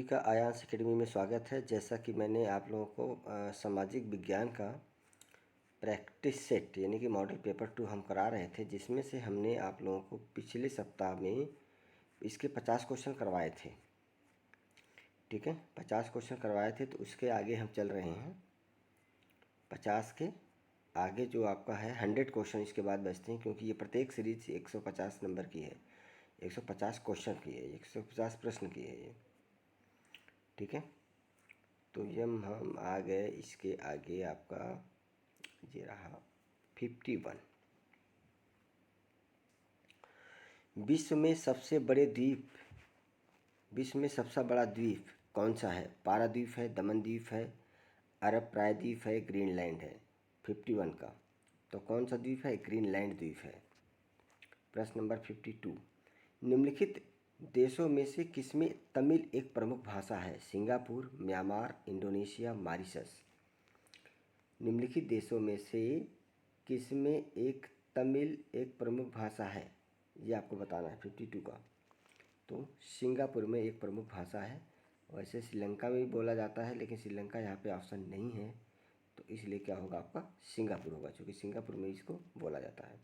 सभी का आयांस एकेडमी में स्वागत है। जैसा कि मैंने आप लोगों को सामाजिक विज्ञान का प्रैक्टिस सेट यानी कि मॉडल पेपर 2 हम करा रहे थे, जिसमें से हमने आप लोगों को पिछले सप्ताह में इसके 50 क्वेश्चन करवाए थे। ठीक है, 50 क्वेश्चन करवाए थे, तो उसके आगे हम चल रहे हैं। 50 के आगे जो आपका है 100 क्वेश्चन इसके बाद बचते हैं, क्योंकि ये प्रत्येक सीरीज 150 नंबर की है, 150 क्वेश्चन की है, 150 प्रश्न की है ये। ठीक है, तो ये हम आ गए इसके आगे आपका ये रहा 51। विश्व में सबसे बड़ा द्वीप कौन सा है? पाराद्वीप है, दमन द्वीप है, अरब प्रायद्वीप है, ग्रीनलैंड है। 51 का तो कौन सा द्वीप है? ग्रीनलैंड द्वीप है। प्रश्न नंबर 52, निम्नलिखित देशों में से किसमें तमिल एक प्रमुख भाषा है? Singapore, Myanmar, Indonesia, Mauritius. निम्नलिखित देशों में से किसमें एक तमिल एक प्रमुख भाषा है, ये आपको बताना है 52 का। तो सिंगापुर में एक प्रमुख भाषा है। वैसे श्रीलंका में भी बोला जाता है, लेकिन श्रीलंका यहाँ पे ऑप्शन नहीं है, तो इसलिए क्या होगा आपका? सिंगापुर होगा, क्योंकि सिंगापुर में इसको बोला जाता है।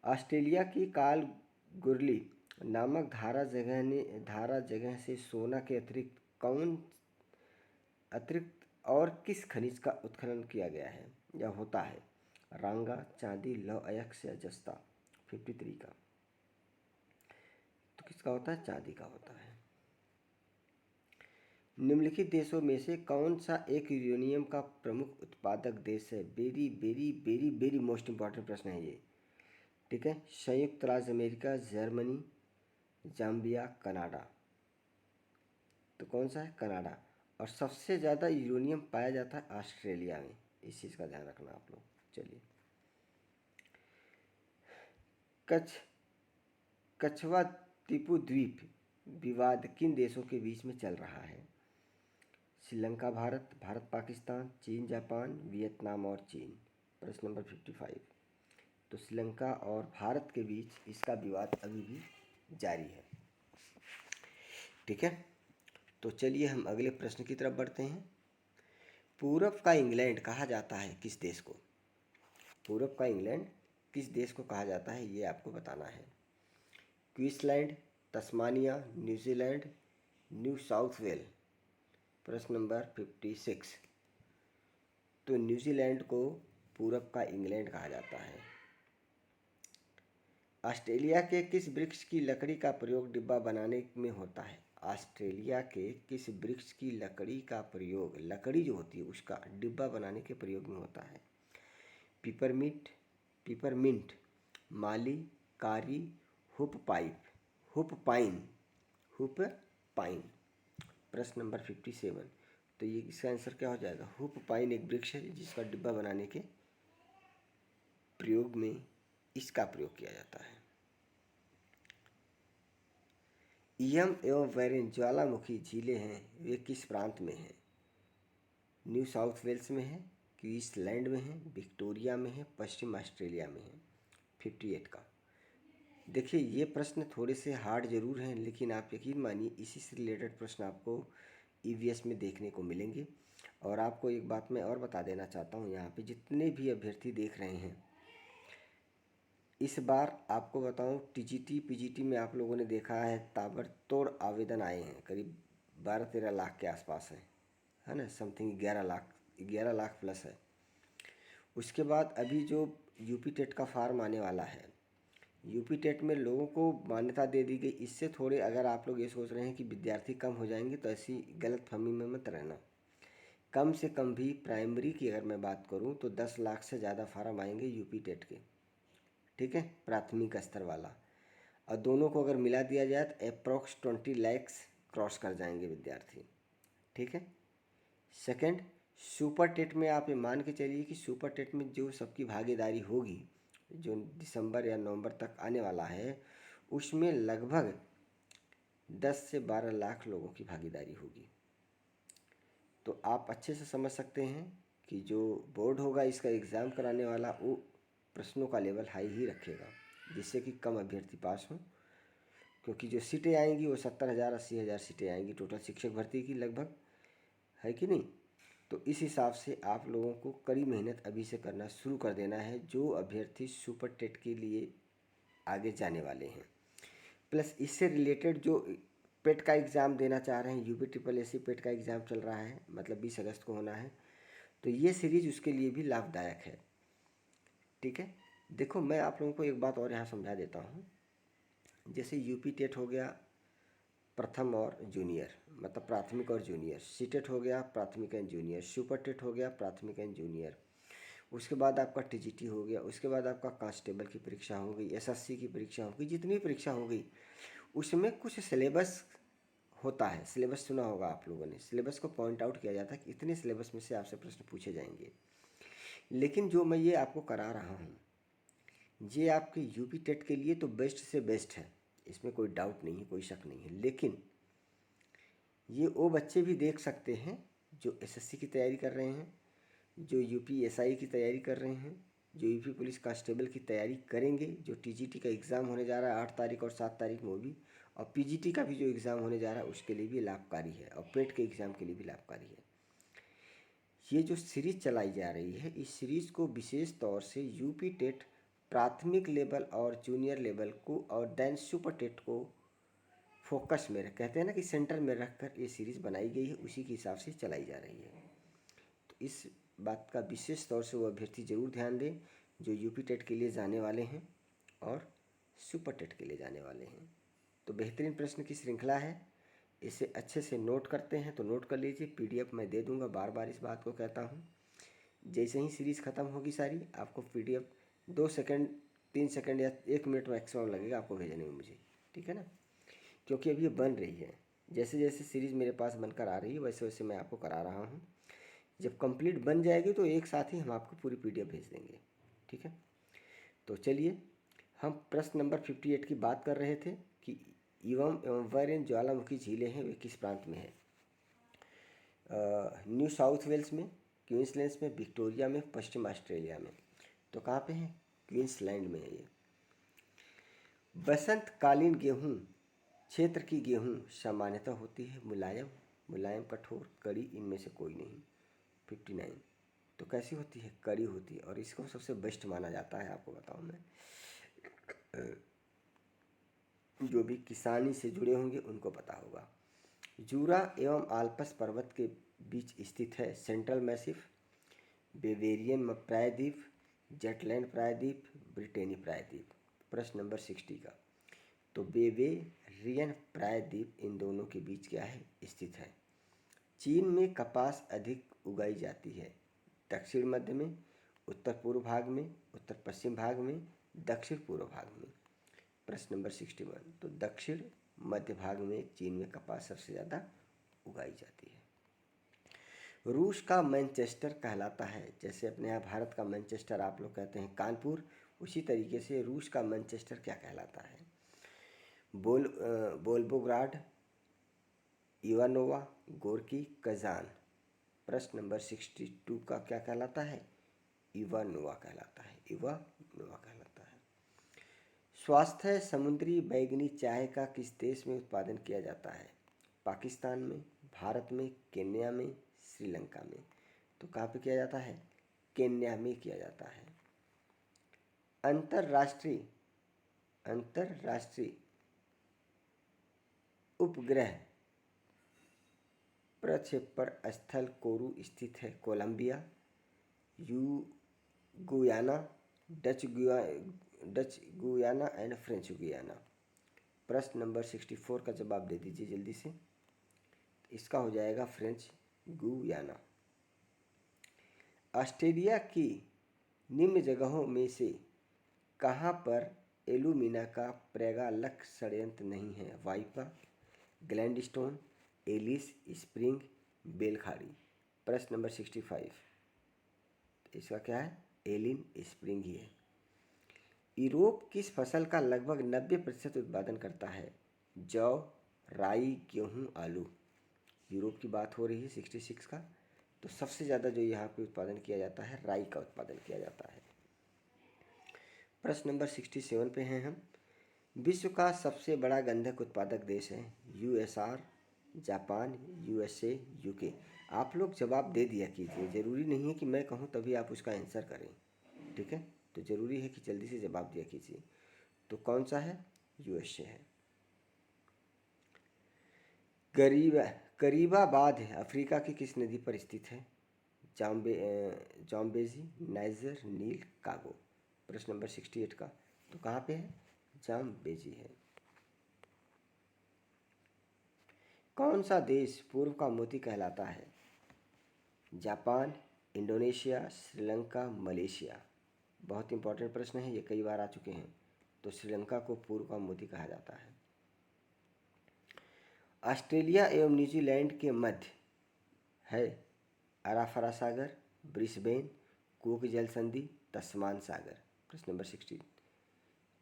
ऑस्ट्रेलिया की काल गुरली नामक धारा जगह से सोना के अतिरिक्त और किस खनिज का उत्खनन किया गया है या होता है? रांगा, चांदी, लौह अयस्क या जस्ता। 53 का तो किसका होता है? चांदी का होता है। निम्नलिखित देशों में से कौन सा एक यूरेनियम का प्रमुख उत्पादक देश है? Very very very very most important प्रश्न है ये। ठीक है, संयुक्त राज्य अमेरिका, जर्मनी, जाम्बिया, कनाडा। तो कौन सा है? कनाडा। और सबसे ज़्यादा यूरेनियम पाया जाता है ऑस्ट्रेलिया में, इस चीज़ का ध्यान रखना आप लोग। चलिए, कछवा टीपू द्वीप विवाद किन देशों के बीच में चल रहा है? श्रीलंका भारत, भारत पाकिस्तान, चीन जापान, वियतनाम और चीन। प्रश्न नंबर 55, तो श्रीलंका और भारत के बीच इसका विवाद अभी भी जारी है। ठीक है, तो चलिए हम अगले प्रश्न की तरफ बढ़ते हैं। पूरब का इंग्लैंड कहा जाता है किस देश को? पूरब का इंग्लैंड किस देश को कहा जाता है, ये आपको बताना है। Queensland, Tasmania, New Zealand, new south well. प्रश्न नंबर 56, तो न्यूजीलैंड को पूरब का इंग्लैंड कहा जाता है। ऑस्ट्रेलिया के किस वृक्ष की लकड़ी का प्रयोग डिब्बा बनाने में होता है? ऑस्ट्रेलिया के किस वृक्ष की लकड़ी का प्रयोग, लकड़ी जो होती है उसका डिब्बा बनाने के प्रयोग में होता है? पिपरमिंट, माली, कारी, हुप पाइन। प्रश्न नंबर 57, तो ये इसका आंसर क्या हो जाएगा? हुप पाइन एक वृक्ष है जिसका डिब्बा बनाने के प्रयोग में इसका प्रयोग किया जाता है। इयम एवं वेरिन ज्वालामुखी झीलें हैं, वे किस प्रांत में हैं? न्यू साउथ वेल्स में है, क्वींसलैंड में है, विक्टोरिया में है, पश्चिम ऑस्ट्रेलिया में है। 58 का देखिए, ये प्रश्न थोड़े से हार्ड जरूर हैं, लेकिन आप यकीन मानिए इसी से रिलेटेड प्रश्न आपको ईवीएस में देखने को मिलेंगे। और आपको एक बात मैं और बता देना चाहता हूँ, यहाँ पे जितने भी अभ्यर्थी देख रहे हैं, इस बार आपको बताऊं टीजीटी पीजीटी में आप लोगों ने देखा है ताबड़तोड़ आवेदन आए हैं, करीब 12-13 लाख के आसपास है ना, समथिंग 11 लाख प्लस है। उसके बाद अभी जो यूपी टेट का फार्म आने वाला है, यूपी टेट में लोगों को मान्यता दे दी गई। इससे थोड़े अगर आप लोग ये सोच रहे हैं कि विद्यार्थी कम हो जाएंगे, तो ऐसी गलतफहमी में मत रहना। कम से कम भी प्राइमरी की अगर मैं बात करूं तो 10 लाख से ज़्यादा फार्म आएंगे यूपी टेट के। ठीक है, प्राथमिक स्तर वाला। और दोनों को अगर मिला दिया जाए तो अप्रॉक्स 20 लैक्स क्रॉस कर जाएंगे विद्यार्थी। ठीक है, सेकंड, सुपर टेट में आप ये मान के चलिए कि सुपर टेट में जो सबकी भागीदारी होगी, जो दिसंबर या नवंबर तक आने वाला है, उसमें लगभग 10 से 12 लाख लोगों की भागीदारी होगी। तो आप अच्छे से समझ सकते हैं कि जो बोर्ड होगा इसका एग्ज़ाम कराने वाला, वो प्रश्नों का लेवल हाई ही रखेगा, जिससे कि कम अभ्यर्थी पास हों। क्योंकि जो सीटें आएंगी वो 70,000 80,000 सीटें आएंगी टोटल शिक्षक भर्ती की लगभग, है कि नहीं। तो इस हिसाब से आप लोगों को कड़ी मेहनत अभी से करना शुरू कर देना है जो अभ्यर्थी सुपर टेट के लिए आगे जाने वाले हैं। प्लस इससे रिलेटेड जो पेट का एग्ज़ाम देना चाह रहे हैं, यूपी ट्रिपल एस सी पेट का एग्ज़ाम चल रहा है, मतलब 20 अगस्त को होना है, तो ये सीरीज़ उसके लिए भी लाभदायक है। ठीक है, देखो मैं आप लोगों को एक बात और यहाँ समझा देता हूँ। जैसे यूपी टेट हो गया प्रथम और जूनियर, मतलब प्राथमिक और जूनियर, सी टेट हो गया प्राथमिक एंड जूनियर, सुपर टेट हो गया प्राथमिक एंड जूनियर, उसके बाद आपका टीजीटी हो गया, उसके बाद आपका कांस्टेबल की परीक्षा हो गई, एसएससी की परीक्षा हो गई, जितनी परीक्षा हो गई उसमें कुछ सिलेबस होता है। सिलेबस सुना होगा आप लोगों ने, सिलेबस को पॉइंट आउट किया जाता है कि इतने सिलेबस में से आपसे प्रश्न पूछे जाएंगे। लेकिन जो मैं ये आपको करा रहा हूँ ये आपके यूपी टेट के लिए तो बेस्ट से बेस्ट है, इसमें कोई डाउट नहीं है, कोई शक नहीं है। लेकिन ये वो बच्चे भी देख सकते हैं जो एसएससी की तैयारी कर रहे हैं, जो यूपी एसआई की तैयारी कर रहे हैं, जो यूपी पुलिस कांस्टेबल की तैयारी करेंगे, जो टीजीटी का एग्ज़ाम होने जा रहा है 8 तारीख और 7 तारीख में वो भी, और पीजीटी का भी जो एग्ज़ाम होने जा रहा है उसके लिए भी लाभकारी है, और पेट के एग्ज़ाम के लिए भी लाभकारी है। ये जो सीरीज़ चलाई जा रही है इस सीरीज़ को विशेष तौर से यूपी टेट प्राथमिक लेवल और जूनियर लेवल को और देन सुपर टेट को फोकस में रख, कहते हैं ना कि सेंटर में रख कर ये सीरीज़ बनाई गई है, उसी के हिसाब से चलाई जा रही है। तो इस बात का विशेष तौर से वो अभ्यर्थी ज़रूर ध्यान दें जो यूपी टेट के लिए जाने वाले हैं और सुपर टेट के लिए जाने वाले हैं। तो बेहतरीन प्रश्न की श्रृंखला है, इसे अच्छे से नोट करते हैं तो नोट कर लीजिए। पीडीएफ मैं दे दूंगा, बार बार इस बात को कहता हूँ। जैसे ही सीरीज़ ख़त्म होगी सारी आपको पीडीएफ 2 सेकंड 3 सेकंड या 1 मिनट मैक्सिमम लगेगा आपको भेजने में मुझे, ठीक है ना। क्योंकि अभी ये बन रही है, जैसे जैसे सीरीज़ मेरे पास बनकर आ रही है वैसे वैसे मैं आपको करा रहा हूँ। जब कंप्लीट बन जाएगी तो एक साथ ही हम आपको पूरी पीडीएफ भेज देंगे, ठीक है। तो चलिए हम प्रश्न नंबर 58 की बात कर रहे थे कि एवं वेरिन ज्वालामुखी झीलें हैं वे किस प्रांत में है। न्यू साउथ वेल्स में, क्वींसलैंड में, विक्टोरिया में, पश्चिम ऑस्ट्रेलिया में। तो कहाँ पे है? क्वींसलैंड में है ये। बसंतकालीन गेहूँ क्षेत्र की गेहूँ सामान्यतः होती है मुलायम, मुलायम कठोर, कड़ी, इनमें से कोई नहीं। 59 तो कैसी होती है? कड़ी होती है, और इसको सबसे बेस्ट माना जाता है। आपको बताऊँ मैं, जो भी किसानी से जुड़े होंगे उनको पता होगा। जूरा एवं आल्प्स पर्वत के बीच स्थित है सेंट्रल मैसिफ, बेवेरियन प्रायद्वीप, जेटलैंड प्रायद्वीप, ब्रिटेनी प्रायद्वीप। प्रश्न नंबर 60 का, तो बेवेरियन प्रायद्वीप इन दोनों के बीच क्या है? स्थित है। चीन में कपास अधिक उगाई जाती है, दक्षिण मध्य में, उत्तर पूर्व भाग में, उत्तर पश्चिम भाग में, दक्षिण पूर्व भाग में। प्रश्न नंबर 61, तो दक्षिण मध्य भाग में चीन में कपास सबसे ज़्यादा उगाई जाती है। रूस का मैनचेस्टर कहलाता है, जैसे अपने यहाँ भारत का मैनचेस्टर आप लोग कहते हैं कानपुर, उसी तरीके से रूस का मैनचेस्टर क्या कहलाता है? बोल्बोग्राड, इवानोवा, गोर्की, कजान। प्रश्न नंबर 62 का क्या कहलाता है? इवानोवा कहलाता है, इवानोवा कहलाता है। स्वास्थ्य समुद्री बैंगनी चाय का किस देश में उत्पादन किया जाता है? पाकिस्तान में, भारत में, केन्या में, श्रीलंका में। तो कहाँ पे किया जाता है? केन्या में किया जाता है। अंतर्राष्ट्रीय उपग्रह प्रक्षेपण स्थल कोरू स्थित है Colombia, Guyana, Dutch Guiana and French Guiana. प्रश्न नंबर 64 का जवाब दे दीजिए जल्दी से। इसका हो जाएगा फ्रेंच गुयाना। ऑस्ट्रेलिया की निम्न जगहों में से कहाँ पर एलुमिना का प्रगालक संयंत्र नहीं है? वाइपा, ग्लैडस्टोन, एलिस स्प्रिंग, बेलखाड़ी। प्रश्न नंबर 65, इसका क्या है? एलिन स्प्रिंग ही है। यूरोप किस फसल का लगभग 90% उत्पादन करता है? जौ, राई, गेहूँ, आलू। यूरोप की बात हो रही है 66 का, तो सबसे ज़्यादा जो यहाँ पे उत्पादन किया जाता है राई का उत्पादन किया जाता है। प्रश्न नंबर 67 पे हैं हम। विश्व का सबसे बड़ा गंधक उत्पादक देश है यूएसआर, जापान, यूएसए, यूके। आप लोग जवाब दे दिया कीजिए, ज़रूरी नहीं है कि मैं कहूँ तभी आप उसका आंसर करें, ठीक है। तो ज़रूरी है कि जल्दी से जवाब दिया कीजिए। तो कौन सा है? यूएसए है। करीबाबाद अफ्रीका की किस नदी पर स्थित है? जाम्बेजी, नाइजर, नील, कागो। प्रश्न नंबर 68 का। तो कहाँ पे है? जाम्बेजी है। कौन सा देश पूर्व का मोती कहलाता है? Japan, Indonesia, Sri Lanka, Malaysia. बहुत इंपॉर्टेंट प्रश्न है, ये कई बार आ चुके हैं। तो श्रीलंका को पूर्व का मोती कहा जाता है। ऑस्ट्रेलिया एवं न्यूजीलैंड के मध्य है अराफरा सागर, ब्रिस्बेन, कुक जल संधि, तस्मान सागर। प्रश्न नंबर 16।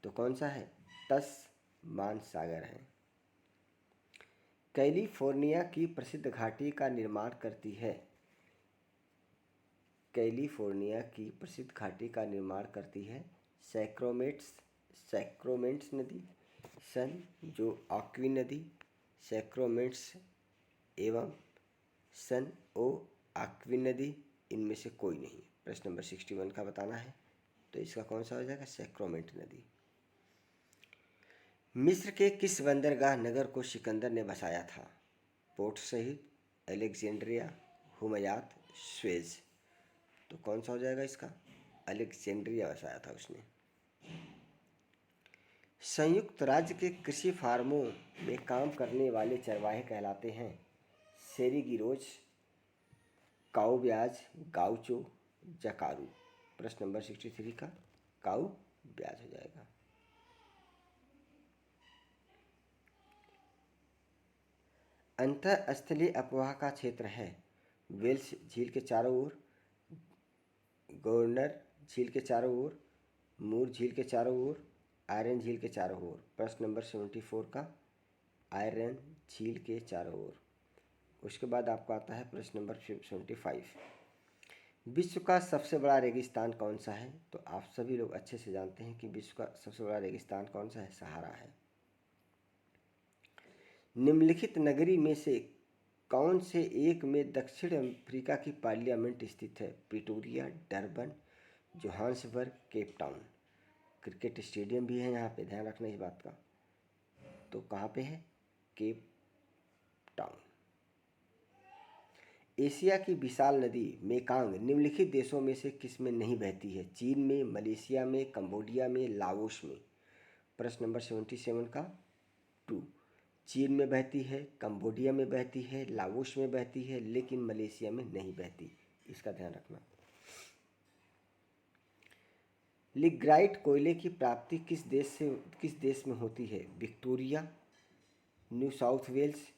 तो कौन सा है? तस्मान सागर है। कैलिफोर्निया की प्रसिद्ध घाटी का निर्माण करती है। कैलिफोर्निया की प्रसिद्ध घाटी का निर्माण करती है सैक्रोमेंट्स नदी, सन जो ऑक्वी नदी, सैक्रोमेंट्स एवं सन ओ ऑक्वी नदी, इनमें से कोई नहीं। प्रश्न नंबर 61 का बताना है। तो इसका कौन सा हो जाएगा? सैक्रोमेंट नदी। मिस्र के किस बंदरगाह नगर को सिकंदर ने बसाया था? पोर्ट सहीद, अलेक्जेंड्रिया, हुमयात, स्वेज। तो कौन सा हो जाएगा इसका? अलेक्जेंड्रिया बसाया था उसने। संयुक्त राज्य के कृषि फार्मों में काम करने वाले चरवाहे कहलाते हैं सेरीगिरोज, काऊ ब्याज, गाउचो, जकारू। प्रश्न नंबर 63 का काऊ ब्याज हो जाएगा। अंतःस्थलीय अपवाह का क्षेत्र है वेल्स झील के चारों ओर, गवर्नर झील के चारों ओर, मूर झील के चारों ओर, आयरन झील के चारों ओर। प्रश्न नंबर 74 का आयरन झील के चारों ओर। उसके बाद आपका आता है प्रश्न नंबर 75। विश्व का सबसे बड़ा रेगिस्तान कौन सा है? तो आप सभी लोग अच्छे से जानते हैं कि विश्व का सबसे बड़ा रेगिस्तान कौन सा है? सहारा है। निम्नलिखित नगरी में से कौन से एक में दक्षिण अफ्रीका की पार्लियामेंट स्थित है? Pretoria, Durban, Johannesburg, Cape Town. Cricket stadium भी है यहाँ पे, ध्यान रखना इस बात का। तो कहाँ पे है? Cape Town. एशिया की विशाल नदी मेकांग निम्नलिखित देशों में से किस में नहीं बहती है? चीन में, मलेशिया में, कंबोडिया में, लाओस में। प्रश्न नंबर 77 का 2। चीन में बहती है, कंबोडिया में बहती है, लाओस में बहती है, लेकिन मलेशिया में नहीं बहती। इसका ध्यान रखना। लिग्राइट कोयले की प्राप्ति किस देश में होती है? Victoria, New South Wales,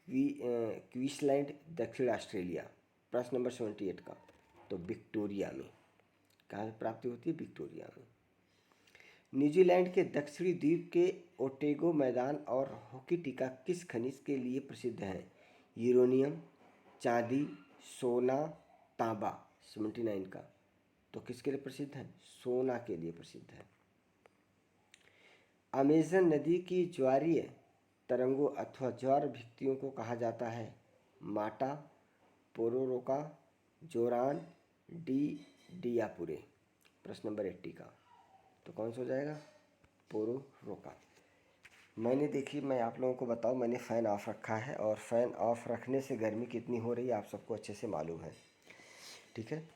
Queensland, दक्षिण ऑस्ट्रेलिया। प्रश्न नंबर 78 का। तो विक्टोरिया में। कहाँ प्राप्ति होती है? विक्टोरिया में। न्यूजीलैंड के दक्षिणी द्वीप के ओटेगो मैदान और होकिटिका किस खनिज के लिए प्रसिद्ध हैं? यूरेनियम, चांदी, सोना, तांबा। 79 का। तो किसके लिए प्रसिद्ध है? सोना के लिए प्रसिद्ध है। अमेजन नदी की ज्वारीय तरंगों अथवा ज्वार भित्तियों को कहा जाता है? माटा, पोरोरोका, जोरान, डियापुरे। प्रश्न नंबर 80 का। तो कौन सा हो जाएगा? पोरोरोका। मैं आप लोगों को बताऊं, मैंने फ़ैन ऑफ रखा है और फ़ैन ऑफ रखने से गर्मी कितनी हो रही है आप सबको अच्छे से मालूम है, ठीक है।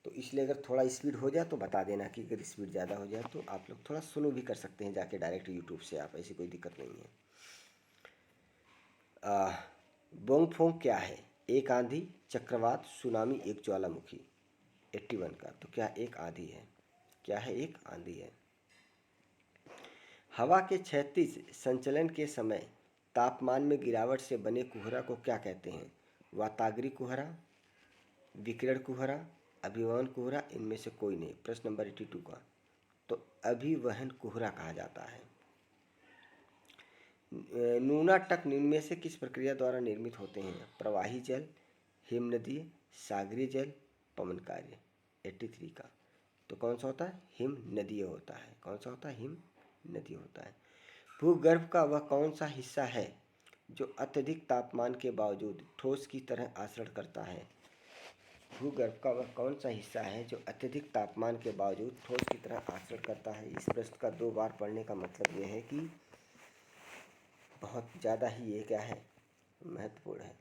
तो इसलिए अगर थोड़ा स्पीड हो जाए तो बता देना कि अगर स्पीड ज़्यादा हो जाए तो आप लोग थोड़ा स्लो भी कर सकते हैं जाके डायरेक्ट यूट्यूब से, आप ऐसी कोई दिक्कत नहीं है। बोंगफोंग क्या है? एक आंधी, चक्रवात, सुनामी, एक ज्वालामुखी। 81 का। तो क्या एक आंधी है? क्या है? एक आंधी है। हवा के क्षैतिज संचलन के समय तापमान में गिरावट से बने कुहरा को क्या कहते हैं? वाताग्री कुहरा, विकिरण कुहरा, अभिवहन कुहरा, इनमें से कोई नहीं। प्रश्न नंबर 82 का। तो अभिवहन कुहरा कहा जाता है। नूनाटक निम्न में से किस प्रक्रिया द्वारा निर्मित होते हैं? प्रवाही जल, हिमनदीय, सागरीय जल, पवन कार्य। 83 का। तो कौन सा होता है? हिम नदीय होता है। कौन सा होता है? हिम नदीय होता है। भूगर्भ का वह कौन सा हिस्सा है जो अत्यधिक तापमान के बावजूद ठोस की तरह आचरण करता है? भूगर्भ का वह कौन सा हिस्सा है जो अत्यधिक तापमान के बावजूद ठोस की तरह आचरण करता है? इस प्रश्न का 2 बार पढ़ने का मतलब यह है कि बहुत ज़्यादा ही ये क्या है, महत्वपूर्ण है।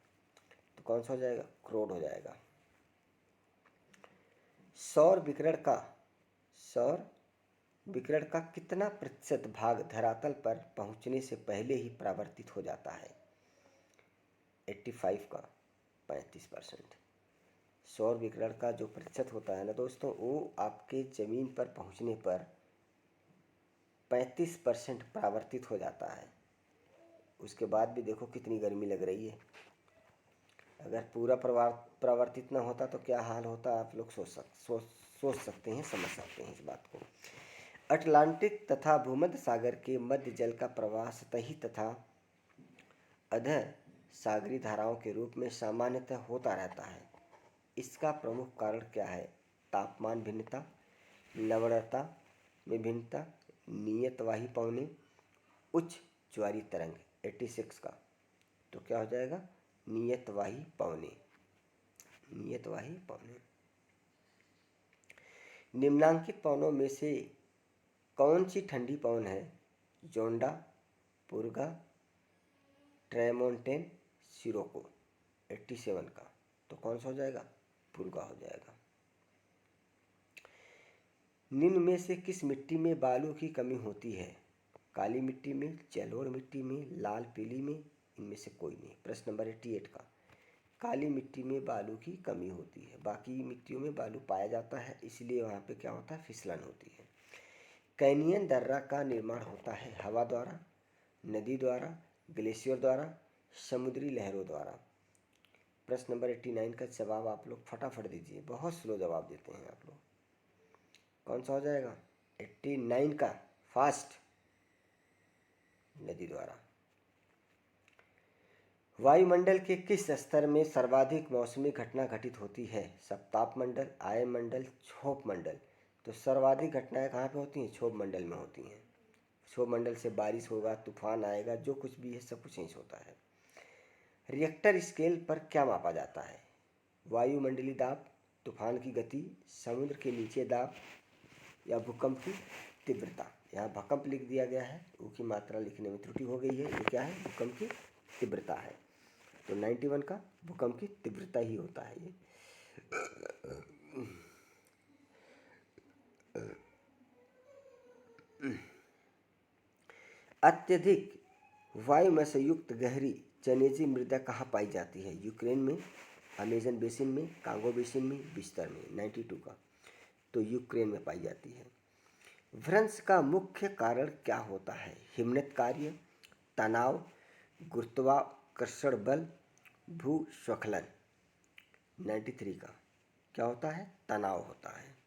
तो कौन सा हो जाएगा? क्रोड हो जाएगा। सौर विकिरण का कितना प्रतिशत भाग धरातल पर पहुंचने से पहले ही परावर्तित हो जाता है? 85 का 35%। सौर विकिरण का जो प्रतिशत होता है ना दोस्तों, वो आपके ज़मीन पर पहुंचने पर 35% परावर्तित हो जाता है। उसके बाद भी देखो कितनी गर्मी लग रही है। अगर पूरा परावर्तित न होता तो क्या हाल होता, आप लोग सोच सकते हैं, समझ सकते हैं इस बात को। अटलांटिक तथा भूमध्य सागर के मध्य जल का प्रवाह सतही तथा अधः सागरीय धाराओं के रूप में सामान्यतः होता रहता है। इसका प्रमुख कारण क्या है? तापमान भिन्नता, लवणता में भिन्नता, नियतवाही पवने, उच्च ज्वारीय तरंग। 86 का तो क्या हो जाएगा? नियतवाही पवने। नियतवाही पवने। निम्नांकित पवनों में से कौन सी ठंडी पवन है? जोंडा, पुर्गा, ट्रेमोंटेन, सिरोको। 87 का तो कौन सा हो जाएगा? पुर्गा हो जाएगा। निम्न में से किस मिट्टी में बालू की कमी होती है? काली मिट्टी में, जलोढ़ मिट्टी में, लाल पीली में, इनमें से कोई नहीं। प्रश्न नंबर 88 का काली मिट्टी में बालू की कमी होती है। बाकी मिट्टियों में बालू पाया जाता है, इसलिए वहाँ पे क्या होता है? फिसलन होती है। कैनियन दर्रा का निर्माण होता है हवा द्वारा, नदी द्वारा, ग्लेशियर द्वारा, समुद्री लहरों द्वारा। प्रश्न नंबर 89 का जवाब आप लोग फटाफट दीजिए, बहुत स्लो जवाब देते हैं आप लोग। कौन सा हो जाएगा? 89 का फास्ट, नदी द्वारा। वायुमंडल के किस स्तर में सर्वाधिक मौसमी घटना घटित होती है? सप्ताप मंडल, आयमंडल, क्षोभ मंडल। तो सर्वाधिक घटनाएं कहाँ पे होती हैं? क्षोभ मंडल में होती हैं। क्षोभ मंडल से बारिश होगा, तूफान आएगा, जो कुछ भी है सब कुछ यहीं से होता है। रिएक्टर स्केल पर क्या मापा जाता है? वायुमंडलीय दाब, तूफान की गति, समुद्र के नीचे दाब या भूकंप की तीव्रता। यहाँ भूकंप लिख दिया गया है, ऊ की मात्रा लिखने में त्रुटि हो गई है। ये क्या है? भूकंप की तीव्रता है। तो 91 का भूकंप की तीव्रता ही होता है ये। अत्यधिक वायुमय से युक्त गहरी जनेजी मृदा कहाँ पाई जाती है? यूक्रेन में, अमेजन बेसिन में, कांगो बेसिन में, बिस्तर में। 92 का तो यूक्रेन में पाई जाती है। भ्रंश का मुख्य कारण क्या होता है? हिमनद कार्य, तनाव, गुरुत्वाकर्षण बल, भूस्खलन। 93 का क्या होता है? तनाव होता है।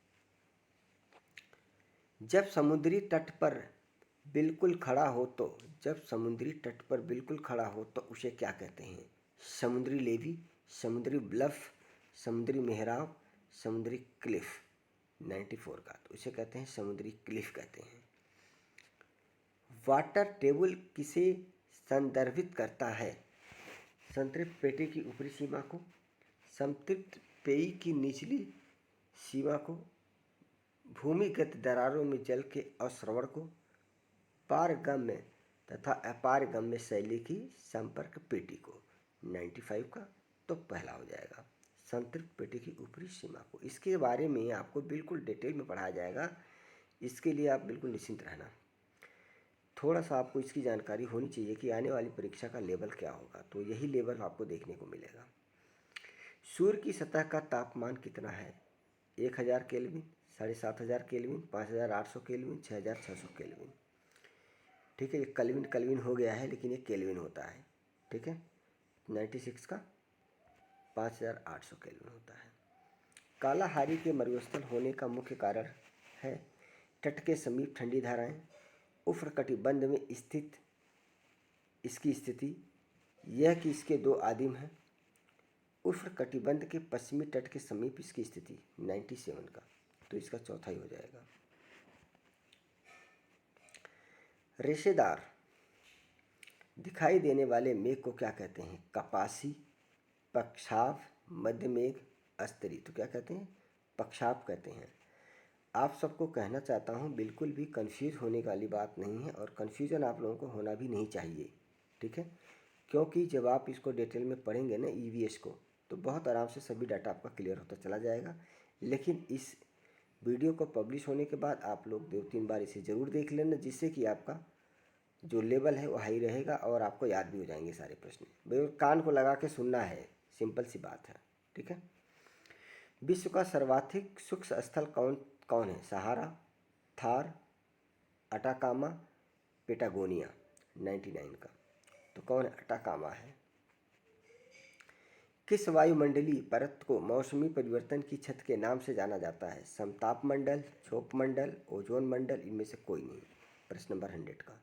जब समुद्री तट पर बिल्कुल खड़ा हो तो उसे क्या कहते हैं? समुद्री लेवी, समुद्री ब्लफ, समुद्री मेहराब, समुद्री क्लिफ। 94 का तो उसे कहते हैं समुद्री क्लिफ कहते हैं। वाटर टेबल किसे संदर्भित करता है? संतृप्त पेटी की ऊपरी सीमा को, संतृप्त पेय की निचली सीमा को, भूमिगत दरारों में जल के अवश्रवण को, पारगम्य तथा अपारगम्य शैली की संपर्क पेटी को। 95 का तो पहला हो जाएगा, संतृप्त पेटी की ऊपरी सीमा को। इसके बारे में आपको बिल्कुल डिटेल में पढ़ाया जाएगा, इसके लिए आप बिल्कुल निश्चिंत रहना। थोड़ा सा आपको इसकी जानकारी होनी चाहिए कि आने वाली परीक्षा का लेवल क्या होगा, तो यही लेवल आपको देखने को मिलेगा। सूर्य की सतह का तापमान कितना है? 1000 केल्विन, 7500 केल्विन, 5800 केल्विन, 6600 केल्विन। ठीक है, ये कल्विन हो गया है, लेकिन ये केल्विन होता है। ठीक है, 96 का 5800 केल्विन होता है। कालाहारी के मरुस्थल होने का मुख्य कारण है तट के समीप ठंडी धाराएं, उष्णकटिबंध में स्थित इसकी स्थिति, यह कि इसके 2 आदिम हैं, उष्णकटिबंध के पश्चिमी तट के समीप इसकी स्थिति। 97 का तो इसका चौथा ही हो जाएगा। रेशेदार दिखाई देने वाले मेघ को क्या कहते हैं? कपासी, पक्षाव, मध्यमेघ, अस्तरी। तो क्या कहते हैं? पक्षाव कहते हैं। आप सबको कहना चाहता हूँ, बिल्कुल भी कंफ्यूज होने वाली बात नहीं है और कन्फ्यूज़न आप लोगों को होना भी नहीं चाहिए, ठीक है? क्योंकि जब आप इसको डिटेल में पढ़ेंगे ना ईवीएस को, तो बहुत आराम से सभी डाटा आपका क्लियर होता चला जाएगा। लेकिन इस वीडियो को पब्लिश होने के बाद आप लोग 2-3 बार इसे ज़रूर देख लेना, जिससे कि आपका जो लेवल है वो हाई रहेगा और आपको याद भी हो जाएंगे सारे प्रश्न। भाई कान को लगा के सुनना है, सिंपल सी बात है, ठीक है? विश्व का सर्वाधिक शुष्क स्थल कौन कौन है? सहारा, थार, अटाकामा, पेटागोनिया। 99 का तो कौन है? अटाकामा है। किस वायुमंडलीय परत को मौसमी परिवर्तन की छत के नाम से जाना जाता है? समताप मंडल, क्षोभ मंडल, ओजोन मंडल, इनमें से कोई नहीं। प्रश्न नंबर 100 का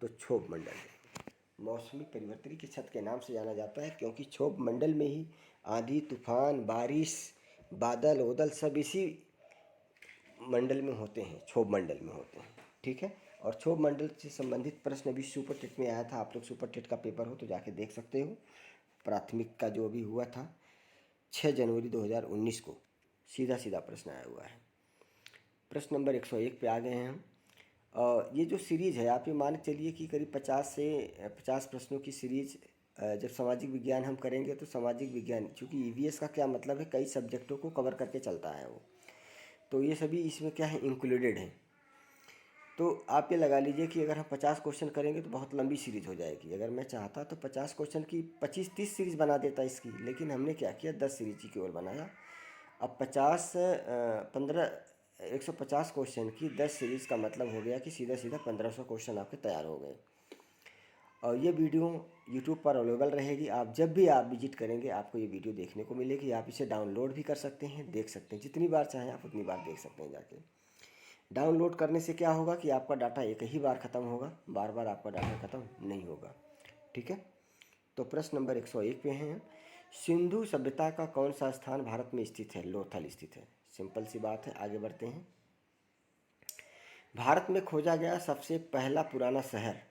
तो क्षोभ मंडल है। मौसमी परिवर्तन की छत के नाम से जाना जाता है क्योंकि क्षोभ मंडल में ही आंधी, तूफान, बारिश, बादल ओदल सब इसी मंडल में होते हैं, क्षोभ मंडल में होते हैं, ठीक है? और क्षोभ मंडल से संबंधित प्रश्न अभी सुपर टेट में आया था। आप लोग सुपर टेट का पेपर हो तो जाके देख सकते हो। प्राथमिक का जो अभी हुआ था 6 जनवरी 2019 को, सीधा सीधा प्रश्न आया हुआ है। प्रश्न नंबर 101 पे आ गए हैं हम। ये जो सीरीज़ है, आप ये मान के चलिए कि करीब 50 से 50 प्रश्नों की सीरीज। जब सामाजिक विज्ञान हम करेंगे तो सामाजिक विज्ञान, चूँकि ईवीएस का क्या मतलब है, कई सब्जेक्टों को कवर करके चलता है वो, तो ये सभी इसमें क्या है, इंक्लूडेड है। तो आप ये लगा लीजिए कि अगर हम 50 क्वेश्चन करेंगे तो बहुत लंबी सीरीज़ हो जाएगी। अगर मैं चाहता तो 50 क्वेश्चन की 25-30 सीरीज़ बना देता इसकी, लेकिन हमने क्या किया, 10 सीरीज की केवल बनाया। अब 150 क्वेश्चन की 10 सीरीज़ का मतलब हो गया कि सीधा सीधा 1500 क्वेश्चन आपके तैयार हो गए। और ये वीडियो यूट्यूब पर अवेलेबल रहेगी। आप जब भी आप विजिट करेंगे आपको ये वीडियो देखने को मिलेगी। आप इसे डाउनलोड भी कर सकते हैं, देख सकते हैं, जितनी बार चाहें आप उतनी बार देख सकते हैं जाके। डाउनलोड करने से क्या होगा कि आपका डाटा एक ही बार ख़त्म होगा, बार बार आपका डाटा ख़त्म नहीं होगा, ठीक है? तो प्रश्न नंबर 101 पे हैं। सिंधु सभ्यता का कौन सा स्थान भारत में स्थित है? लोथल स्थित है। सिंपल सी बात है, आगे बढ़ते हैं। भारत में खोजा गया सबसे पहला पुराना शहर?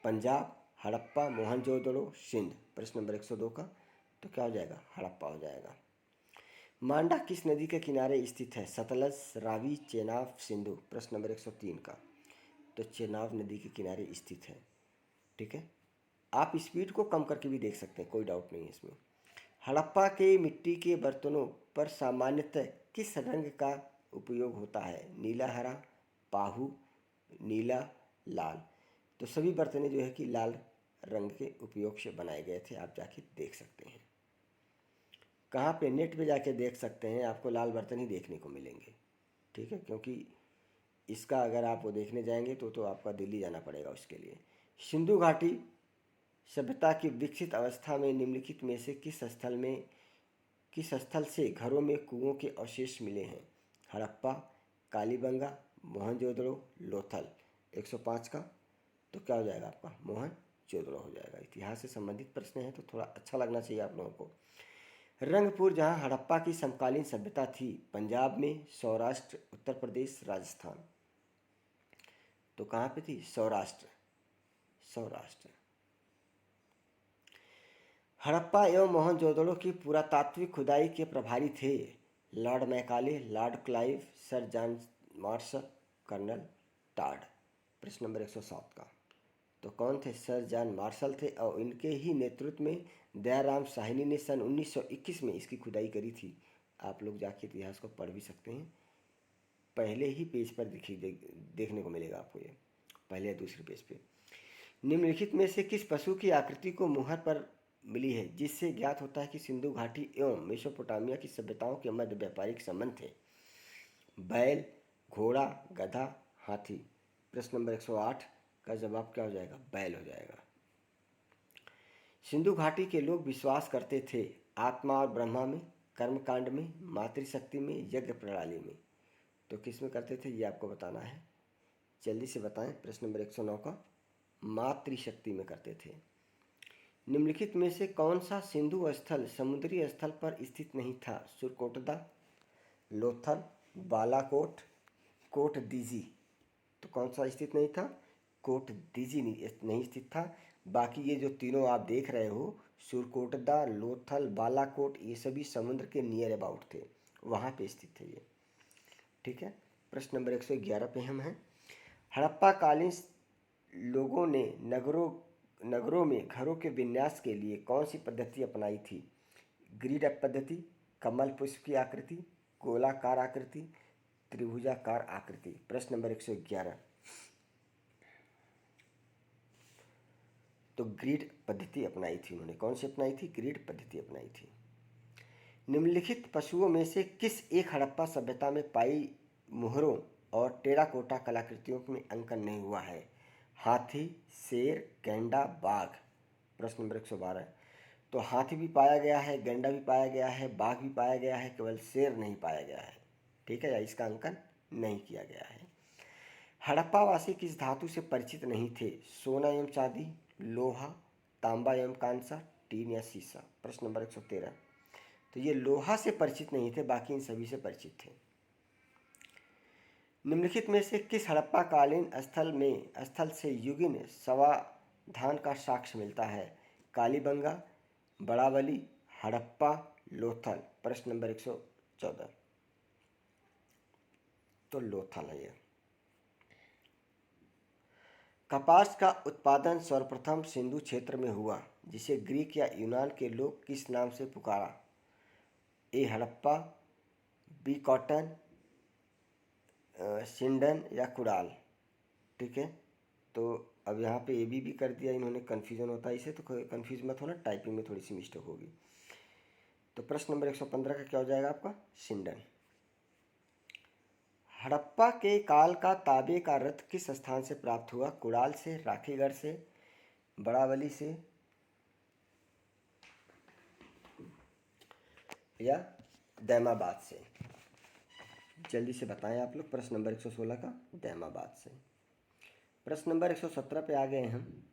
पंजाब, हड़प्पा, मोहनजोदड़ो, सिंध। प्रश्न नंबर 102 का तो क्या हो जाएगा? हड़प्पा हो जाएगा। मांडा किस नदी के किनारे स्थित है? सतलज, रावी, चेनाब, सिंधु। प्रश्न नंबर 103 का तो चेनाब नदी के किनारे स्थित है, ठीक है? आप स्पीड को कम करके भी देख सकते हैं, कोई डाउट नहीं है इसमें। हड़प्पा के मिट्टी के बर्तनों पर सामान्यतः किस रंग का उपयोग होता है? नीला, हरा, पाहु, नीला, लाल। तो सभी बर्तनें जो है कि लाल रंग के उपयोग से बनाए गए थे। आप जाके देख सकते हैं। कहाँ पे? नेट पे जाके देख सकते हैं, आपको लाल बर्तन ही देखने को मिलेंगे, ठीक है? क्योंकि इसका अगर आप वो देखने जाएंगे तो आपका दिल्ली जाना पड़ेगा उसके लिए। सिंधु घाटी सभ्यता की विकसित अवस्था में निम्नलिखित में से किस स्थल से घरों में कुओं के अवशेष मिले हैं? हड़प्पा, कालीबंगा, मोहनजोदड़ो, लोथल। 105 का तो क्या हो जाएगा आपका? मोहनजोदड़ो हो जाएगा। इतिहास से संबंधित प्रश्न है तो थोड़ा अच्छा लगना चाहिए आप लोगों को। रंगपुर जहाँ हड़प्पा की समकालीन सभ्यता थी, पंजाब में, सौराष्ट्र, उत्तर प्रदेश, राजस्थान। तो कहाँ पे थी? सौराष्ट्र। हड़प्पा एवं मोहनजोदड़ो की पुरातात्विक खुदाई के प्रभारी थे Lord Macaulay, Lord Clive, sir John Marshall, colonel Tod. प्रश्न नंबर 107 का तो कौन थे? सर जॉन मार्शल थे और इनके ही नेतृत्व में दयाराम साहनी ने सन 1921 में इसकी खुदाई करी थी। आप लोग जाके इतिहास को पढ़ भी सकते हैं, पहले ही पेज पर देखने को मिलेगा आपको, ये पहले या दूसरे पेज पे। निम्नलिखित में से किस पशु की आकृति को मुहर पर मिली है जिससे ज्ञात होता है कि सिंधु घाटी एवं मेसोपोटामिया की सभ्यताओं के मध्य व्यापारिक संबंध थे? बैल, घोड़ा, गधा, हाथी। प्रश्न नंबर 108 का जवाब क्या हो जाएगा? बैल हो जाएगा। सिंधु घाटी के लोग विश्वास करते थे आत्मा और ब्रह्मा में, कर्मकांड में, मातृशक्ति में, यज्ञ प्रणाली में। तो किस में करते थे ये आपको बताना है, जल्दी से बताएं। प्रश्न नंबर 109 का मातृशक्ति में करते थे। निम्नलिखित में से कौन सा सिंधु स्थल समुद्री स्थल पर स्थित नहीं था? सुरकोटदा, लोथल, बालाकोट, कोट दीजी। तो कौन सा स्थित नहीं था? कोट दीजी नहीं स्थित था। बाकी ये जो तीनों आप देख रहे हो, सुरकोटदा, लोथल, बालाकोट, ये सभी समुद्र के नियर अबाउट थे, वहाँ पे स्थित है ये। ठीक है। प्रश्न नंबर 111 पे हम हैं। हड़प्पा कालीन लोगों ने नगरों में घरों के विन्यास के लिए कौन सी पद्धति अपनाई थी? ग्रिड पद्धति, कमल पुष्प की आकृति, गोलाकार आकृति, त्रिभुजाकार आकृति। प्रश्न नंबर 111। तो ग्रिड पद्धति अपनाई थी उन्होंने। कौन सी अपनाई थी? ग्रिड पद्धति अपनाई थी। निम्नलिखित पशुओं में से किस एक हड़प्पा सभ्यता में पाई मुहरों और टेराकोटा कलाकृतियों में अंकन नहीं हुआ है? हाथी, शेर, गैंडा, बाघ। प्रश्न नंबर 112। तो हाथी भी पाया गया है, गैंडा भी पाया गया है, बाघ भी पाया गया है, केवल शेर नहीं पाया गया है। ठीक है, या इसका अंकन नहीं किया गया है। हड़प्पावासी किस धातु से परिचित नहीं थे? सोना एवं चांदी, लोहा, तांबा एवं कांसा, टीन या शीशा। प्रश्न नंबर 113। तो ये लोहा से परिचित नहीं थे, बाकी इन सभी से परिचित थे। निम्नलिखित में से किस हड़प्पा कालीन स्थल से युगिन समाधान का साक्ष्य मिलता है? कालीबंगा, बड़ावली, हड़प्पा, लोथल। प्रश्न नंबर 114। तो लोथल है यह। कपास का उत्पादन सर्वप्रथम सिंधु क्षेत्र में हुआ, जिसे ग्रीक या यूनान के लोग किस नाम से पुकारा? ए हड़प्पा, बी कॉटन, सिंडन या कुड़ाल। ठीक है। तो अब यहाँ पे ए बी कर दिया इन्होंने, कन्फ्यूजन होता है इसे, तो कन्फ्यूज मत होना, टाइपिंग में थोड़ी सी मिस्टेक होगी। तो प्रश्न नंबर 115 का क्या हो जाएगा आपका? सिंडन। हड़प्पा के काल का तांबे का रथ किस स्थान से प्राप्त हुआ? कुड़ाल से, राखीगढ़ से, बड़ावली से या दैमाबाद से? जल्दी से बताएं आप लोग। प्रश्न नंबर 116 का दैमाबाद से। प्रश्न नंबर 117 पे आ गए हम।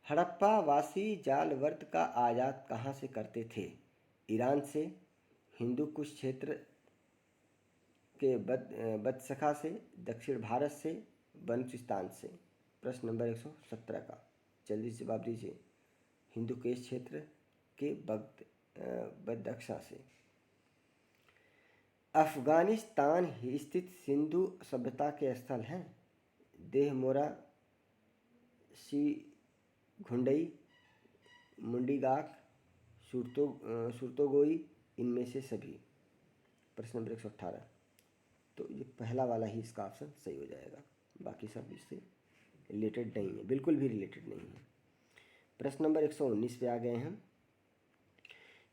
हड़प्पा वासी जाल वर्त का आयात कहाँ से करते थे? ईरान से, हिंदू कुश क्षेत्र के बदसखा से, दक्षिण भारत से, बलूचिस्तान से। प्रश्न नंबर 117 का जल्दी से जवाब दीजिए। हिंदू कुश क्षेत्र के बदख्शा से। अफगानिस्तान ही स्थित सिंधु सभ्यता के स्थल हैं? देहमोरा, घुंडई, मुंडीगाक, सुरतोगोई, इनमें से सभी। प्रश्न नंबर 118। तो ये पहला वाला ही इसका ऑप्शन सही हो जाएगा, बाकी सब इससे रिलेटेड नहीं है, बिल्कुल भी रिलेटेड नहीं है। प्रश्न नंबर 119 पे आ गए हम।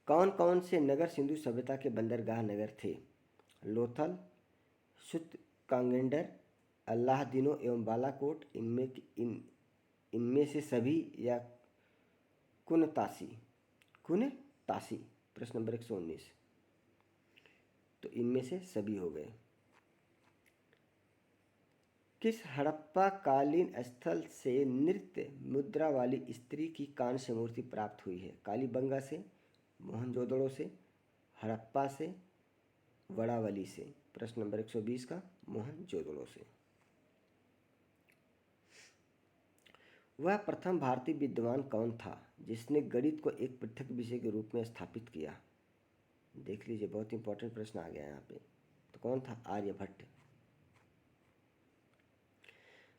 कौन कौन से नगर सिंधु सभ्यता के बंदरगाह नगर थे? लोथल, सुतकांगेंडर, अल्लाहदीनो एवं बालाकोट, इनमें से सभी या कुनतासी? प्रश्न नंबर 119। तो इनमें से सभी हो गए। किस हड़प्पा कालीन स्थल से नृत्य मुद्रा वाली स्त्री की कांस्य मूर्ति प्राप्त हुई है? कालीबंगा से, मोहनजोदड़ो से, हड़प्पा से, वड़ावली से। प्रश्न नंबर 120 का मोहनजोदड़ो से। वह प्रथम भारतीय विद्वान कौन था जिसने गणित को एक पृथक विषय के रूप में स्थापित किया? देख लीजिए, बहुत इंपॉर्टेंट प्रश्न आ गया यहाँ पे। तो कौन था? आर्यभट्ट।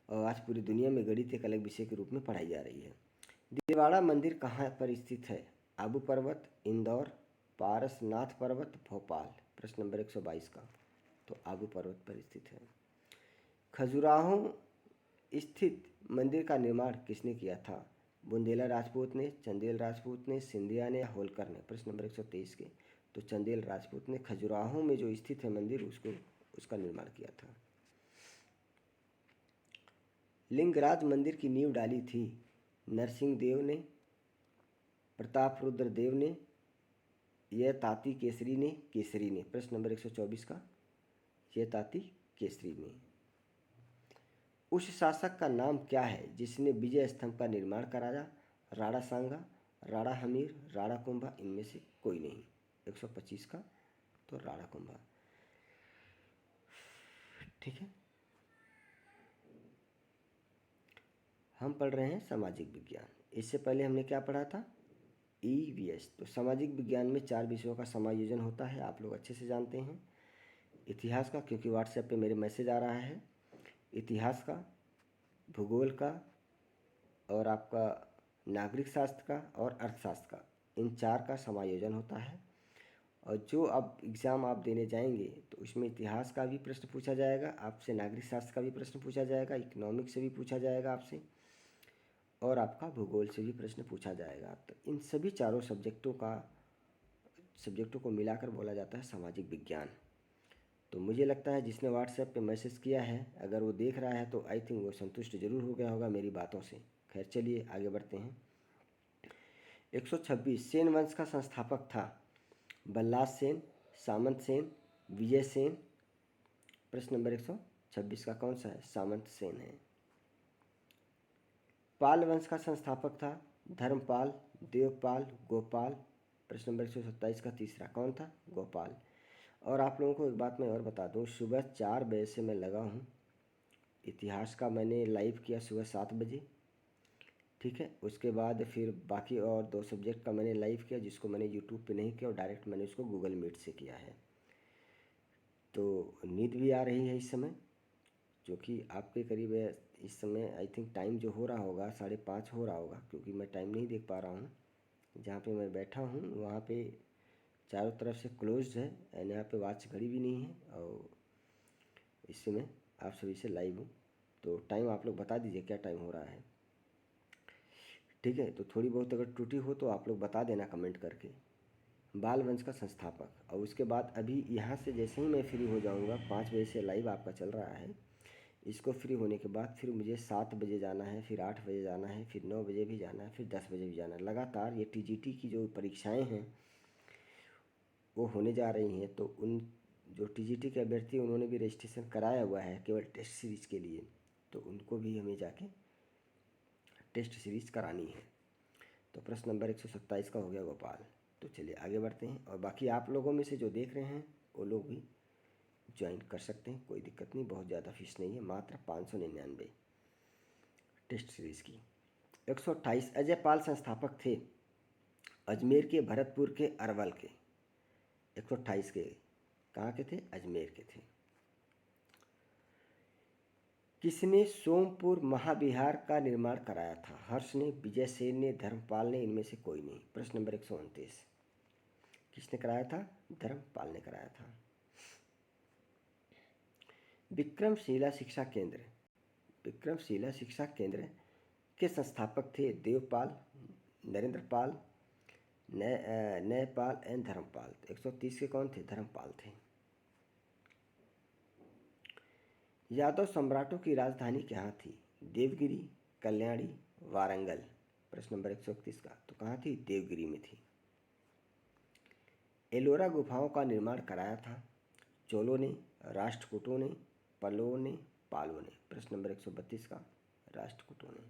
और आज पूरी दुनिया में गणित एक अलग विषय के रूप में पढ़ाई जा रही है। दिलवाड़ा मंदिर कहाँ पर स्थित है? आबू पर्वत, इंदौर, पारसनाथ पर्वत, भोपाल। प्रश्न नंबर 122 का। तो आबू पर्वत पर स्थित है। खजुराहो स्थित मंदिर का निर्माण किसने किया था? बुंदेला राजपूत ने, चंदेल राजपूत ने, सिंधिया ने, होलकर ने। प्रश्न नंबर 123 के। तो चंदेल राजपूत ने खजुराहो में जो स्थित है मंदिर, उसका निर्माण किया था। लिंगराज मंदिर की नींव डाली थी नरसिंह देव ने, प्रताप रुद्र देव ने, यह ताती केसरी ने। प्रश्न नंबर 124 का, यह ताती केसरी ने। उस शासक का नाम क्या है जिसने विजय स्तंभ का निर्माण कराया? राणा सांगा, राणा हमीर, राणा कुंभा, इनमें से कोई नहीं। 125 का। तो राणा कुंभा। ठीक है। हम पढ़ रहे हैं सामाजिक विज्ञान। इससे पहले हमने क्या पढ़ा था? ईवीएस। तो सामाजिक विज्ञान में 4 विषयों का समायोजन होता है, आप लोग अच्छे से जानते हैं। इतिहास का, क्योंकि व्हाट्सएप पे मेरे मैसेज आ रहा है, इतिहास का, भूगोल का, और आपका नागरिक शास्त्र का और अर्थशास्त्र का, इन 4 का समायोजन होता है। और जो अब एग्ज़ाम आप देने जाएंगे तो उसमें इतिहास का भी प्रश्न पूछा जाएगा आपसे, नागरिक शास्त्र का भी प्रश्न पूछा जाएगा, इकोनॉमिक्स से भी पूछा जाएगा आपसे, और आपका भूगोल से भी प्रश्न पूछा जाएगा। तो इन सभी चारों सब्जेक्टों को मिलाकर बोला जाता है सामाजिक विज्ञान। तो मुझे लगता है जिसने व्हाट्सएप पे मैसेज किया है, अगर वो देख रहा है तो आई थिंक वो संतुष्ट जरूर हो गया होगा मेरी बातों से। खैर चलिए आगे बढ़ते हैं। 126 सेन वंश का संस्थापक था बल्लाल सेन, सामंत सेन, विजय सेन। प्रश्न नंबर 126 का कौन सा है? सामंत सेन है। पाल वंश का संस्थापक था धर्मपाल, देवपाल, गोपाल। प्रश्न नंबर 127 का तीसरा कौन था? गोपाल। और आप लोगों को एक बात मैं और बता दूं, सुबह 4 बजे से मैं लगा हूं। इतिहास का मैंने लाइव किया सुबह 7 बजे, ठीक है। उसके बाद फिर बाकी और 2 सब्जेक्ट का मैंने लाइव किया, जिसको मैंने यूट्यूब पे नहीं किया और डायरेक्ट मैंने उसको गूगल मीट से किया है। तो नींद भी आ रही है इस समय, जो कि आपके करीब है इस समय। आई थिंक टाइम जो हो रहा होगा 5:30 हो रहा होगा, क्योंकि मैं टाइम नहीं देख पा रहा हूँ। जहाँ पे मैं बैठा हूँ वहाँ पे चारों तरफ से क्लोज्ड है, एंड यहाँ पे वॉच घड़ी भी नहीं है, और इस समय आप सभी से लाइव हूँ। तो टाइम आप लोग बता दीजिए क्या टाइम हो रहा है, ठीक है। तो थोड़ी बहुत अगर त्रुटि हो तो आप लोग बता देना कमेंट करके। बाल वंश का संस्थापक। और उसके बाद अभी यहाँ से जैसे ही मैं फ्री हो जाऊँगा, 5 बजे से लाइव आपका चल रहा है, इसको फ्री होने के बाद फिर मुझे 7 बजे जाना है, फिर 8 बजे जाना है, फिर 9 बजे भी जाना है, फिर 10 बजे भी जाना है। लगातार ये टीजीटी की जो परीक्षाएं हैं वो होने जा रही हैं। तो उन जो टीजीटी के अभ्यर्थी उन्होंने भी रजिस्ट्रेशन कराया हुआ है केवल टेस्ट सीरीज़ के लिए, तो उनको भी हमें जाके टेस्ट सीरीज़ करानी है। तो प्रश्न नंबर 127 का हो गया गोपाल। तो चलिए आगे बढ़ते हैं, और बाकी आप लोगों में से जो देख रहे हैं वो लोग भी ज्वाइन कर सकते हैं, कोई दिक्कत नहीं। बहुत ज़्यादा फीस नहीं है, मात्र 599 टेस्ट सीरीज़ की। 128 अजय पाल संस्थापक थे अजमेर के, भरतपुर के, अरवल के। 128 के कहाँ के थे? अजमेर के थे। किसने सोमपुर महाविहार का निर्माण कराया था? हर्ष ने, विजय सेन ने, धर्मपाल ने, इनमें से कोई नहीं। प्रश्न नंबर 129 किसने कराया था? धर्मपाल ने कराया था। विक्रमशिला शिक्षा केंद्र, विक्रमशिला शिक्षा केंद्र के संस्थापक थे देवपाल, नरेंद्रपाल, न्यायपाल एंड धर्मपाल। 130 के कौन थे? धर्मपाल थे। यादव सम्राटों की राजधानी कहाँ थी? देवगिरी, कल्याणी, वारंगल। प्रश्न नंबर 131 का तो कहाँ थी? देवगिरी में थी। एलोरा गुफाओं का निर्माण कराया था चोलों ने, राष्ट्रकूटों ने, पल्लवों ने, पालों ने। प्रश्न नंबर 132 का राष्ट्रकूटों ने।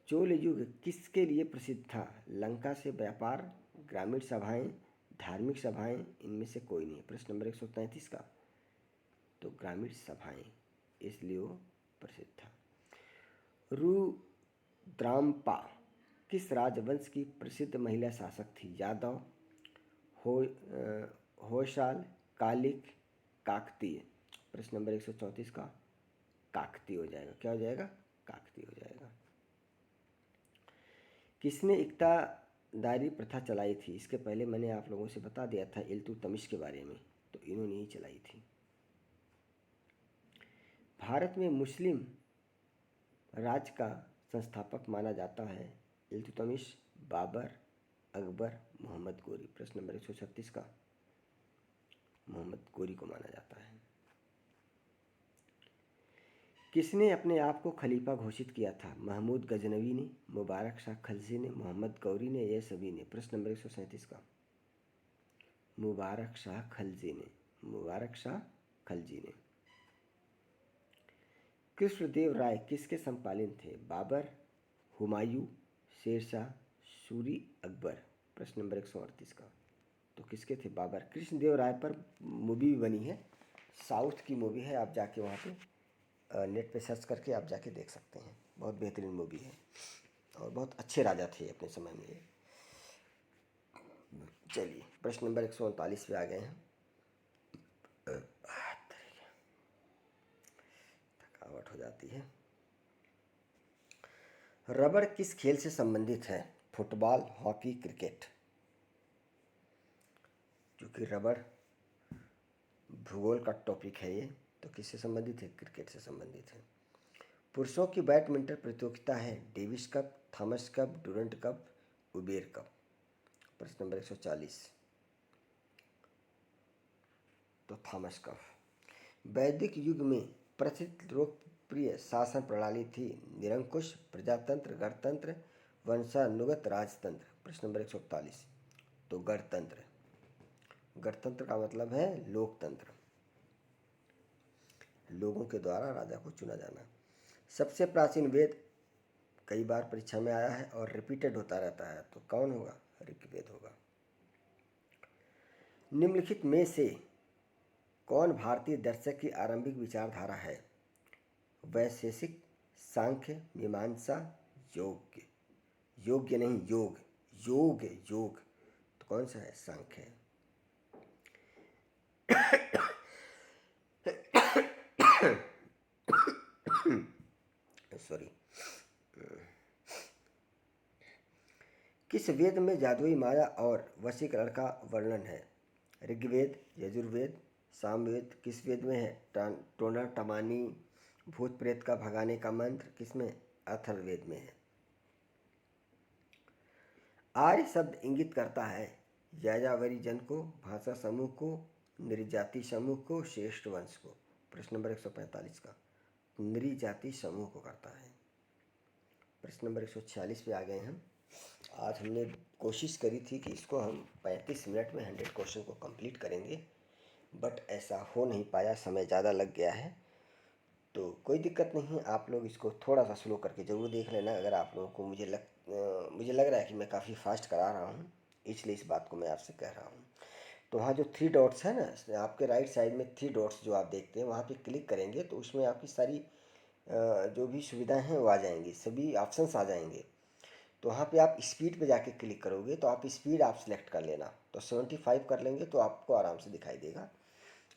चोल युग किसके लिए प्रसिद्ध था? लंका से व्यापार, ग्रामीण सभाएं, धार्मिक सभाएं, इनमें से कोई नहीं। प्रश्न नंबर 133 का तो ग्रामीण सभाएं, इसलिए वो प्रसिद्ध था। रुद्राम्पा किस राजवंश की प्रसिद्ध महिला शासक थी? यादव, हो होयसाल, कालिक, काकतीय। प्रश्न नंबर 134 का काकतीय हो जाएगा। क्या हो जाएगा? काकतीय हो जाएगा। किसने इक्तादारी प्रथा चलाई थी? इसके पहले मैंने आप लोगों से बता दिया था इल्तुतमिश के बारे में, तो इन्होंने ही चलाई थी। भारत में मुस्लिम राज का संस्थापक माना जाता है इल्तुतमिश, बाबर, अकबर, मोहम्मद गोरी। प्रश्न नंबर 136 का मोहम्मद गोरी को माना जाता है। किसने अपने आप को खलीफा घोषित किया था? महमूद गजनवी ने, मुबारक शाह खलजी ने, मोहम्मद गौरी ने, ये सभी ने। प्रश्न नंबर 137 का मुबारक शाह खलजी ने, मुबारक शाह खलजी ने। कृष्णदेव राय किसके समकालीन थे? बाबर, हुमायूं, शेरशाह, सूरी, अकबर। प्रश्न नंबर 138 का तो किसके थे? बाबर। कृष्णदेव राय पर मूवी भी बनी है, साउथ की मूवी है, आप जाके वहाँ पे नेट पे सर्च करके आप जाके देख सकते हैं। बहुत बेहतरीन मूवी है और बहुत अच्छे राजा थे अपने समय में ये। चलिए प्रश्न नंबर 139 पे आ गए हैं। थकावट हो जाती है। रबड़ किस खेल से संबंधित है? Football, hockey, cricket? क्योंकि रबड़ भूगोल का टॉपिक है ये, तो किससे संबंधित है? क्रिकेट से संबंधित है। पुरुषों की बैडमिंटन प्रतियोगिता है Davis cup, Thomas cup, Durand cup, Uber cup? प्रश्न नंबर 140, तो थॉमस कप। वैदिक युग में प्रचलित लोकप्रिय शासन प्रणाली थी निरंकुश, प्रजातंत्र, गणतंत्र, वंशानुगत राजतंत्र? प्रश्न नंबर 141, तो गणतंत्र। गणतंत्र का मतलब है लोकतंत्र, लोगों के द्वारा राजा को चुना जाना। सबसे प्राचीन वेद कई बार परीक्षा में आया है और रिपीटेड होता रहता है, तो कौन होगा? ऋग्वेद होगा। निम्नलिखित में से कौन भारतीय दर्शक की आरंभिक विचारधारा है? वैशेषिक, सांख्य, मीमांसा, योग्य? योग्य नहीं, योग, योग योग, तो कौन सा है? सांख्य है। सॉरी। किस वेद में जादुई माया और वशीकरण का वर्णन है? ऋग्वेद, यजुर्वेद, सामवेद? किस वेद में है? टोना टमानी, भूत प्रेत का भगाने का मंत्र? किसमें? अथर्ववेद में है। आर्य शब्द इंगित करता है यायावरी जन को, भाषा समूह को, नृजाति समूह को, श्रेष्ठ वंश को? प्रश्न नंबर 145 का नृजाति समूह को करता है। प्रश्न नंबर 146 पे आ गए हम। आज हमने कोशिश करी थी कि इसको हम 35 मिनट में 100 क्वेश्चन को कंप्लीट करेंगे, बट ऐसा हो नहीं पाया, समय ज़्यादा लग गया है। तो कोई दिक्कत नहीं है, आप लोग इसको थोड़ा सा स्लो करके ज़रूर देख लेना। अगर आप लोगों को मुझे लग रहा है कि मैं काफ़ी फास्ट करा रहा हूँ, इसलिए इस बात को मैं आपसे कह रहा हूँ। तो वहाँ जो 3 डॉट्स है ना, आपके राइट साइड में 3 डॉट्स जो आप देखते हैं, वहाँ पे क्लिक करेंगे तो उसमें आपकी सारी जो भी सुविधाएं हैं वो आ जाएंगी, सभी ऑप्शंस आ जाएंगे। तो वहाँ पे आप स्पीड पे जाके क्लिक करोगे तो आप स्पीड आप सिलेक्ट कर लेना, तो 75 कर लेंगे तो आपको आराम से दिखाई देगा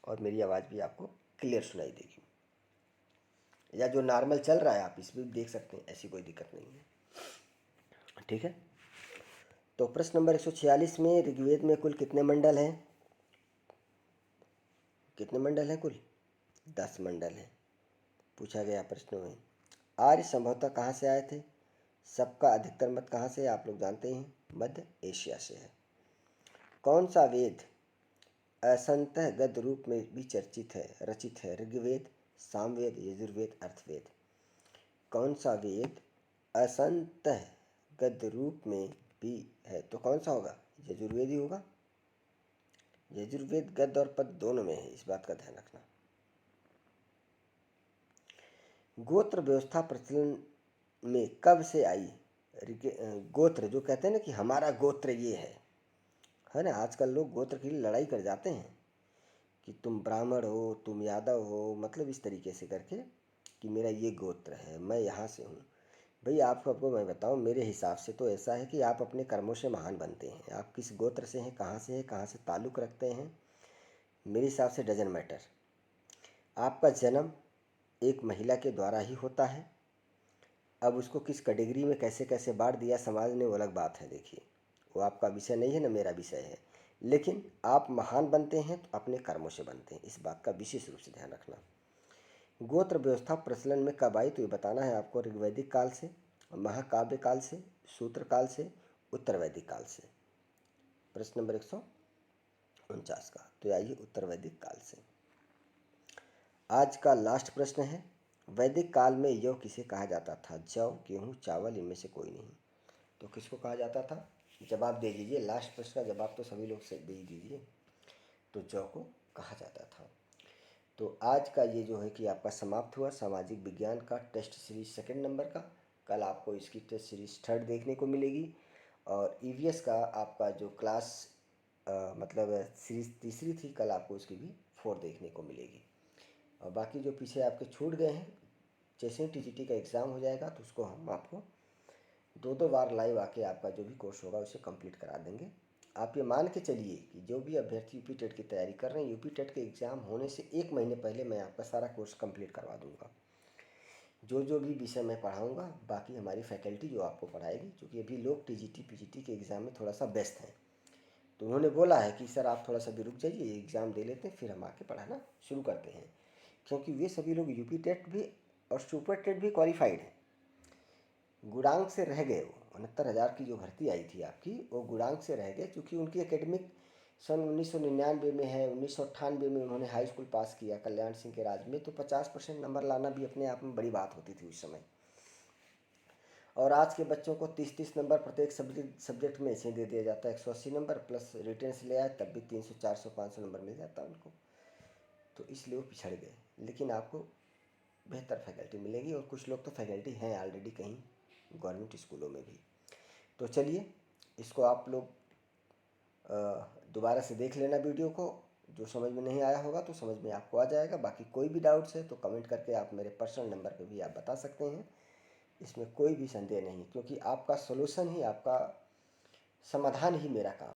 और मेरी आवाज़ भी आपको क्लियर सुनाई देगी। या जो नॉर्मल चल रहा है आप इसमें भी देख सकते हैं, ऐसी कोई दिक्कत नहीं है। ठीक है, तो प्रश्न नंबर 146 में ऋग्वेद में कुल कितने मंडल हैं? कितने मंडल हैं? कुल 10 मंडल हैं, पूछा गया प्रश्न में। आर्य संभवतः कहाँ से आए थे? सबका अधिकतर मत कहाँ से है? आप लोग जानते हैं, मध्य एशिया से है। कौन सा वेद असंतः गद्य रूप में भी रचित है? ऋग्वेद, सामवेद, यजुर्वेद, अर्थवेद? कौन सा वेद असंतः गद्य रूप में भी है, तो कौन सा होगा? यजुर्वेद ही होगा। यजुर्वेद गद्य और पद्य दोनों में है, इस बात का ध्यान रखना। गोत्र व्यवस्था प्रचलन में कब से आई? गोत्र जो कहते हैं ना कि हमारा गोत्र ये है ना, आजकल लोग गोत्र के लिए लड़ाई कर जाते हैं कि तुम ब्राह्मण हो, तुम यादव हो, मतलब इस तरीके से करके कि मेरा ये गोत्र है, मैं यहाँ से हूँ। भाई आपको मैं बताऊँ, मेरे हिसाब से तो ऐसा है कि आप अपने कर्मों से महान बनते हैं। आप किस गोत्र से हैं, कहाँ से ताल्लुक़ रखते हैं, मेरे हिसाब से डजन मैटर। आपका जन्म एक महिला के द्वारा ही होता है। अब उसको किस कैटेगरी में कैसे कैसे बांट दिया समाज ने, वो अलग बात है। देखिए, वो आपका विषय नहीं है ना, मेरा विषय है। लेकिन आप महान बनते हैं तो अपने कर्मों से बनते हैं, इस बात का विशेष रूप से ध्यान रखना। गोत्र व्यवस्था प्रचलन में कब आई, तो ये बताना है आपको। ऋग्वैदिक काल से, महाकाव्य काल से, सूत्र काल से, उत्तर वैदिक काल से? प्रश्न नंबर 149 का, तो आइए उत्तर वैदिक काल से। आज का लास्ट प्रश्न है, वैदिक काल में यौ किसे कहा जाता था? जौ, गेहूँ, चावल, इनमें से कोई नहीं, तो किसको कहा जाता था? जवाब दे दीजिए, लास्ट प्रश्न का जवाब तो सभी लोग से दे ही दीजिए। तो जौ को कहा जाता था। तो आज का ये जो है कि आपका समाप्त हुआ सामाजिक विज्ञान का टेस्ट सीरीज 2nd नंबर का। कल आपको इसकी टेस्ट सीरीज 3rd देखने को मिलेगी और ईवीएस का आपका जो क्लास मतलब सीरीज 3री थी, कल आपको उसकी भी 4 देखने को मिलेगी। और बाकी जो पीछे आपके छूट गए हैं, जैसे ही टीजीटी का एग्ज़ाम हो जाएगा तो उसको हम आपको 2-2 बार लाइव आके आपका जो भी कोर्स होगा उसे कंप्लीट करा देंगे। आप ये मान के चलिए कि जो भी अभ्यर्थी यूपी टेट की तैयारी कर रहे हैं, यूपी टेट के एग्ज़ाम होने से 1 महीने पहले मैं आपका सारा कोर्स कंप्लीट करवा दूंगा। जो जो भी विषय मैं पढ़ाऊंगा, बाकी हमारी फैकल्टी जो आपको पढ़ाएगी, क्योंकि अभी लोग टीजीटी पीजीटी के एग्ज़ाम में थोड़ा सा व्यस्त हैं, तो उन्होंने बोला है कि सर आप थोड़ा सा भी रुक जाइए, एग्ज़ाम दे लेते हैं फिर हम आके पढ़ाना शुरू करते हैं। क्योंकि वे सभी लोग यूपी टेट भी और सुपर टेट भी क्वालिफाइड हैं। गुणांक से रह गए, वो 69,000 की जो भर्ती आई थी आपकी, वो गुणांक से रह गए, क्योंकि उनकी एकेडमिक सन 1999 में है, 1998 में उन्होंने हाई स्कूल पास किया कल्याण सिंह के राज में, तो 50% नंबर लाना भी अपने आप में बड़ी बात होती थी उस समय। और आज के बच्चों को 30-30 नंबर प्रत्येक सब्जेक्ट में ऐसे दे दिया जाता है, 180 नंबर प्लस रिटेन से ले आए तब भी 300 400 500 नंबर मिल जाता है उनको, तो इसलिए वो पिछड़ गए। लेकिन आपको बेहतर फैकल्टी मिलेगी, और कुछ लोग तो फैकल्टी हैं ऑलरेडी कहीं गवर्नमेंट स्कूलों में भी। तो चलिए, इसको आप लोग दोबारा से देख लेना वीडियो को, जो समझ में नहीं आया होगा तो समझ में आपको आ जाएगा। बाकी कोई भी डाउट्स है तो कमेंट करके आप मेरे पर्सनल नंबर पे भी आप बता सकते हैं, इसमें कोई भी संदेह नहीं, क्योंकि आपका सॉल्यूशन ही, आपका समाधान ही मेरा काम